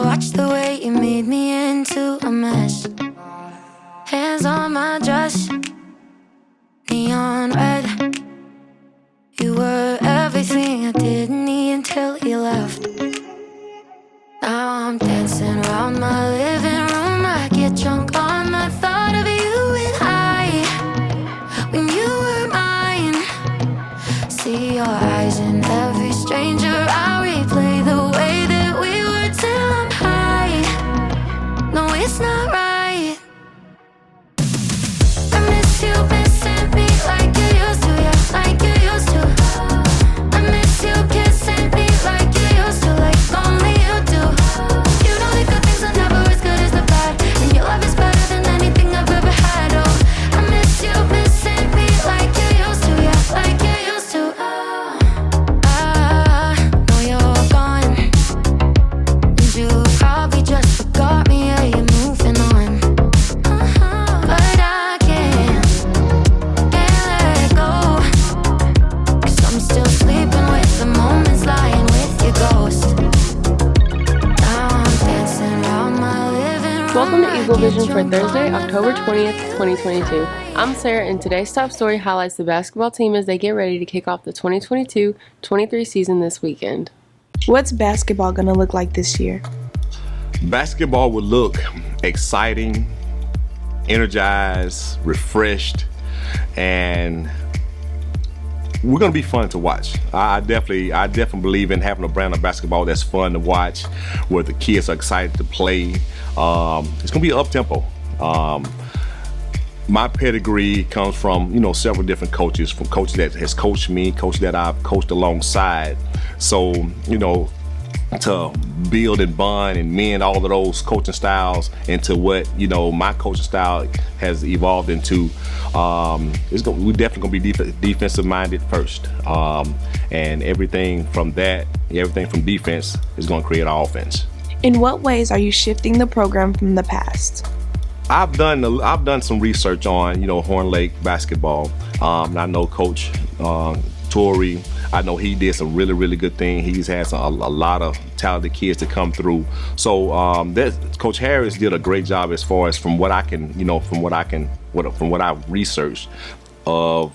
watch the way you made me into a mess. Hands on my dress, neon red. You were everything I didn't need until you left. Now I'm dancing around my living room. I get drunk on the thought of you and I, when you were mine. See your eyes in every stranger. I replay the way that we were till I'm high. No, it's not right. I miss you missing me like you used to, yeah, like you used to. I miss you kissing me like you used to, like only you do. You know the good things are never as good as the bad, and your love is better than anything I've ever had. Oh, I miss you missing me like you used to, yeah, like you used to. I know you're gone, and you probably just forgot me, yeah, you're moving on. But I can't let go, 'cause I'm still sleeping with the moments, lying with your ghost. Now I'm dancing around my living room. Welcome to Eagle Vision for Thursday, October 20th, 2022. I'm Sarah, and today's top story highlights the basketball team as they get ready to kick off the 2022-23 season this weekend. What's basketball going to look like this year? Basketball would look exciting, energized, refreshed, and we're going to be fun to watch. I definitely believe in having a brand of basketball that's fun to watch, where the kids are excited to play. It's going to be up-tempo. My pedigree comes from, several different coaches, from coaches that has coached me, coaches that I've coached alongside. So, to build and bond and mend all of those coaching styles into what, my coaching style has evolved into, we're definitely going to be defensive minded first. And everything from defense is going to create offense. In what ways are you shifting the program from the past? I've done some research on, Horn Lake basketball. And I know Coach Torrey. I know he did some really, really good things. He's had a lot of talented kids to come through. So Coach Harris did a great job as far as from what I've researched of,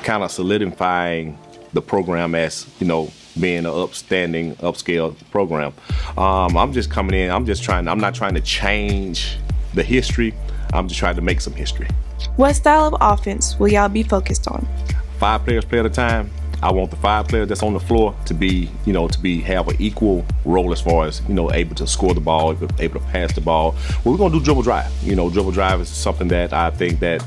kind of solidifying the program as, being an upstanding, upscale program. I'm just coming in. I'm not trying to change the history. I'm just trying to make some history. What style of offense will y'all be focused on? 5 players play at a time. I want the 5 players that's on the floor to be, have an equal role as far as, able to score the ball, able to pass the ball. Well, we're going to do dribble drive. Dribble drive is something that I think that,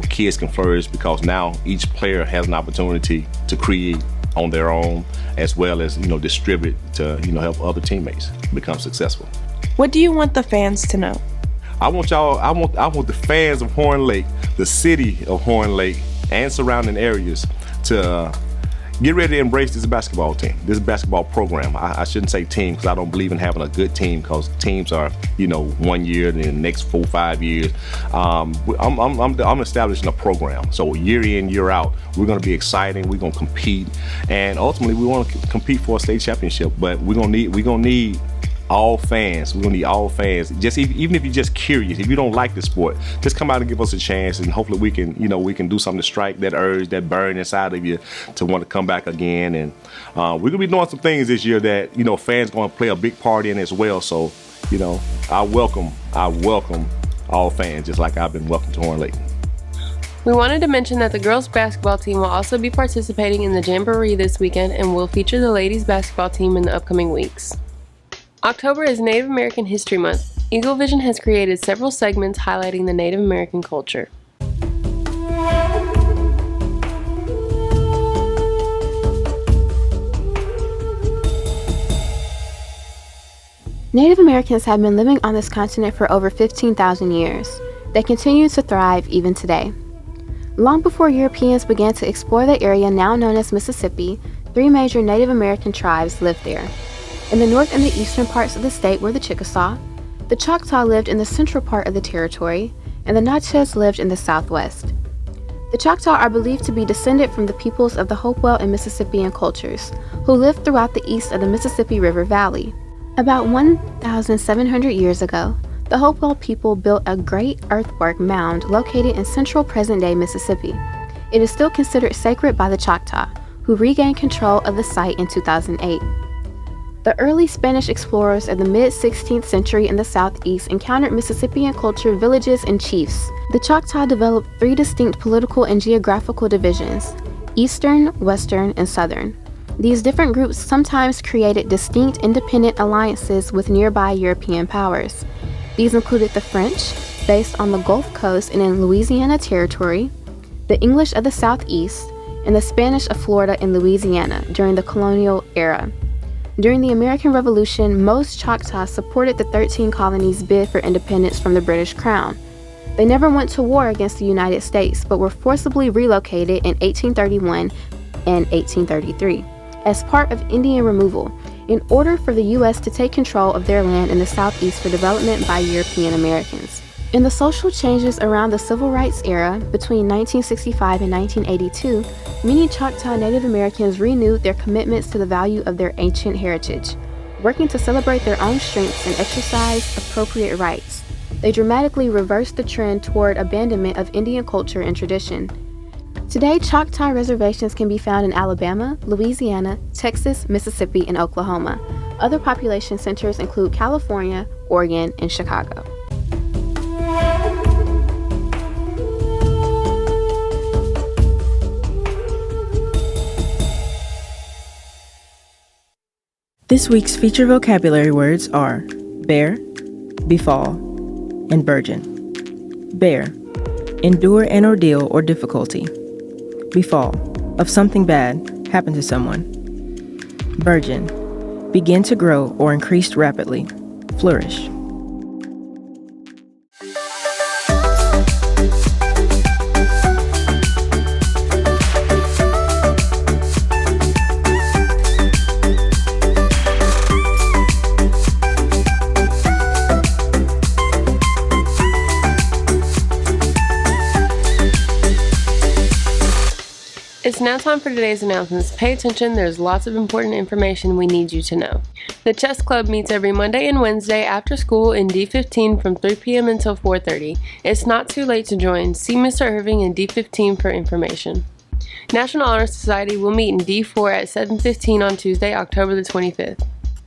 kids can flourish, because now each player has an opportunity to create on their own, as well as, distribute to, help other teammates become successful. What do you want the fans to know? I want the fans of Horn Lake, the city of Horn Lake and surrounding areas, to get ready to embrace this basketball team, this basketball program. I shouldn't say team, because I don't believe in having a good team, because teams are, 1 year and then the next 4 or 5 years. I'm establishing a program. So year in, year out, we're going to be exciting. We're going to compete, and ultimately we want to compete for a state championship. But we're going to need all fans. We're gonna need all fans. Just even if you're just curious, if you don't like the sport, just come out and give us a chance, and hopefully we can do something to strike that urge, that burn inside of you to want to come back again. And we're gonna be doing some things this year that fans gonna play a big part in as well. So I welcome all fans, just like I've been welcomed to Horn Lake. We wanted to mention that the girls basketball team will also be participating in the Jamboree this weekend, and will feature the ladies basketball team in the upcoming weeks. October is Native American History Month. Eagle Vision has created several segments highlighting the Native American culture. Native Americans have been living on this continent for over 15,000 years. They continue to thrive even today. Long before Europeans began to explore the area now known as Mississippi, 3 major Native American tribes lived there. In the north and the eastern parts of the state were the Chickasaw. The Choctaw lived in the central part of the territory, and the Natchez lived in the southwest. The Choctaw are believed to be descended from the peoples of the Hopewell and Mississippian cultures, who lived throughout the east of the Mississippi River Valley. About 1,700 years ago, the Hopewell people built a great earthwork mound located in central present-day Mississippi. It is still considered sacred by the Choctaw, who regained control of the site in 2008. The early Spanish explorers of the mid-16th century in the southeast encountered Mississippian culture, villages, and chiefs. The Choctaw developed 3 distinct political and geographical divisions: Eastern, Western, and Southern. These different groups sometimes created distinct independent alliances with nearby European powers. These included the French, based on the Gulf Coast and in Louisiana Territory, the English of the Southeast, and the Spanish of Florida and Louisiana during the colonial era. During the American Revolution, most Choctaws supported the 13 colonies' bid for independence from the British Crown. They never went to war against the United States, but were forcibly relocated in 1831 and 1833 as part of Indian removal, in order for the U.S. to take control of their land in the Southeast for development by European Americans. In the social changes around the Civil Rights era, between 1965 and 1982, many Choctaw Native Americans renewed their commitments to the value of their ancient heritage, working to celebrate their own strengths and exercise appropriate rights. They dramatically reversed the trend toward abandonment of Indian culture and tradition. Today, Choctaw reservations can be found in Alabama, Louisiana, Texas, Mississippi, and Oklahoma. Other population centers include California, Oregon, and Chicago. This week's feature vocabulary words are bear, befall, and burgeon. Bear, endure an ordeal or difficulty. Befall, of something bad, happen to someone. Burgeon, begin to grow or increase rapidly, flourish. It's now time for today's announcements. Pay attention, there's lots of important information we need you to know. The Chess Club meets every Monday and Wednesday after school in D15 from 3 p.m. until 4:30. It's not too late to join. See Mr. Irving in D15 for information. National Honor Society will meet in D4 at 7:15 on Tuesday, October the 25th.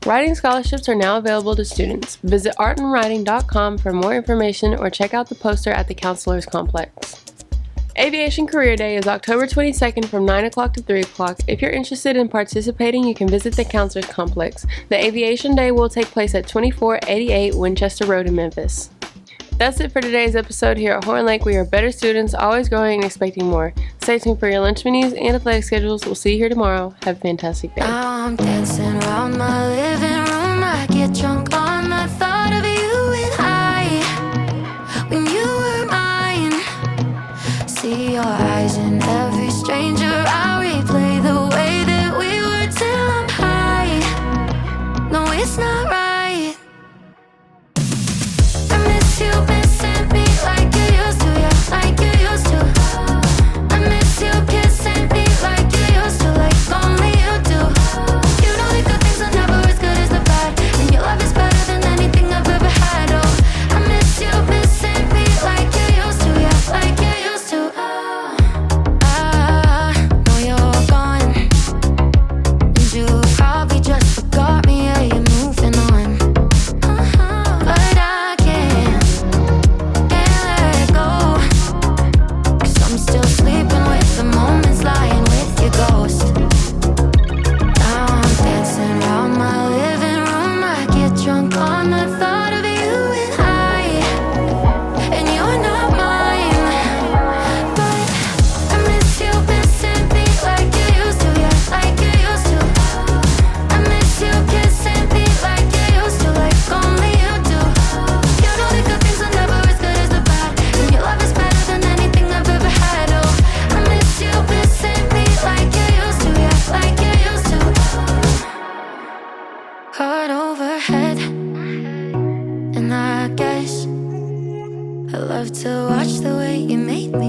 Writing scholarships are now available to students. Visit artandwriting.com for more information or check out the poster at the Counselors Complex. Aviation Career Day is October 22nd from 9 o'clock to 3 o'clock. If you're interested in participating, you can visit the Counselors Complex. The Aviation Day will take place at 2488 Winchester Road in Memphis. That's it for today's episode here at Horn Lake. We are better students, always growing and expecting more. Stay tuned for your lunch menus and athletic schedules. We'll see you here tomorrow. Have a fantastic day. Now I'm dancing around my living room. I get drunk on the thought of you and I. When you were mine, see your eyes in every stranger. I replay the way that we were till I'm high. No, it's not right. I miss you missing me like you used to, yeah, like you used to. I miss you kissing me like you used to, like only you do. You know the good things are never as good as the bad, and your love is better than anything I've ever had. Oh, I miss you missing me like you used to, yeah, like you used to. I know you're gone, and you probably just forgot me, yeah, you're moving on. But I can't let go, 'cause I'm still sleeping with the moments, lying with your ghost. Now I'm dancing around my living room. I get drunk on the thought of you and I, and you're not mine. But I miss you missing me like you used to, yeah, like you used to. I miss you kissing me like you used to, like only you do. You know the good things are never as good as the bad, and your love is better than anything I've ever had. Oh, I miss you missing me like you used to, yeah, like you used to. Heart overhead, and I guess I love to watch the way you made me